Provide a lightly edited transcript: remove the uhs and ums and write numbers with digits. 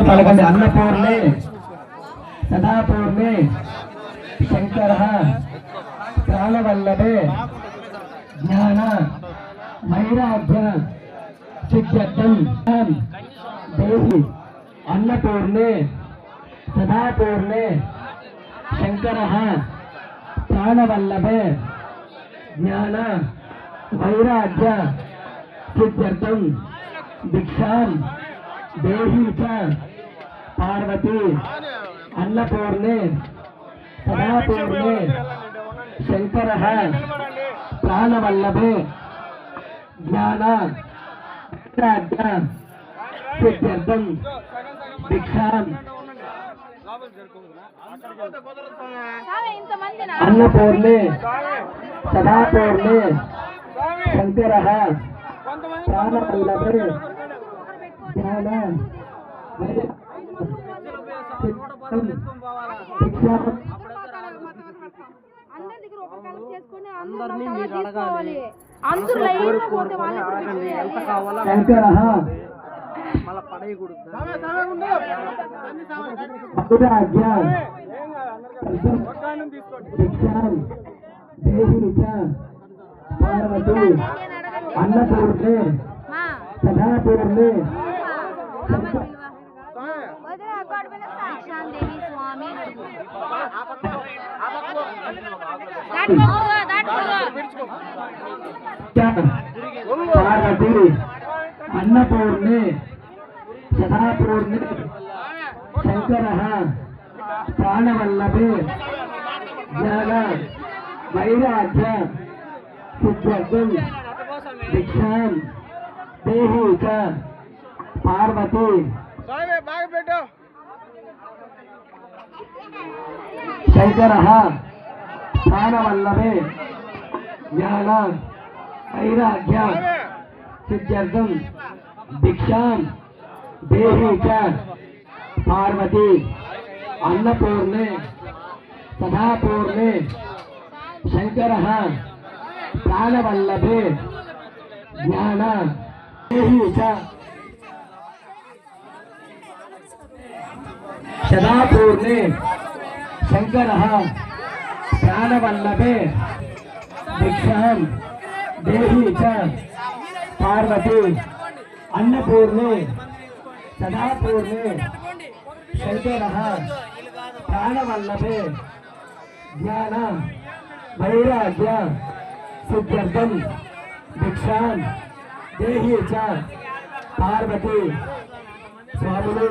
పలకండి. అన్నపూర్ణే సదాపూర్ణే శంకర ప్రాణవల్లభే జ్ఞాన వైరాగ్య సిద్ధ్యర్థం దేహి అన్నపూర్ణే సదాపూర్ణే శంకర ప్రాణవల్లభే జ్ఞాన వైరాగ్య సిద్ధ్యర్థం భిక్షాం దేహి చ పార్వతీ అన్నపూర్ణే సదాపూర్ణే శంకర ప్రాణవల్లభే జ్ఞాన వైరాగ్య సిద్ధ్యర్థం భిక్షాం అన్నపూర్ణే సదాపూర్ణే శంకర ప్రాణవల్లభే జ్ఞాన శంకర వైరాగ్య భిక్షాం దేహి చ పార్వతీ అన్నపూర్ణే సదాపూర్ణే పార్వతీ అన్నపూర్ణే సదాపూర్ణే శంకర ప్రాణవల్లభే జ్ఞాన వైరాగ్య సిద్ధ్యర్థం భిక్షాం దేహి చ పార్వతీ శంకర ప్రాణవల్లభే జ్ఞాన వైరాగ్య సిద్ధ్యర్థం భిక్షాం దేహి చ పార్వతీ అన్నపూర్ణే సదాపూర్ణే శంకర ప్రాణవల్లభే జ్ఞాన దేహి చ సదాపూర్ణే శంకర ప్రాణవల్లభే భిక్షాం దేహి చ పార్వతీ అన్నపూర్ణే సదాపూర్ణే శంకర ప్రాణవల్లభే జ్ఞాన వైరాగ్య సిద్ధ్యర్థం భిక్షాం దేహి చ పార్వతీ స్వాములు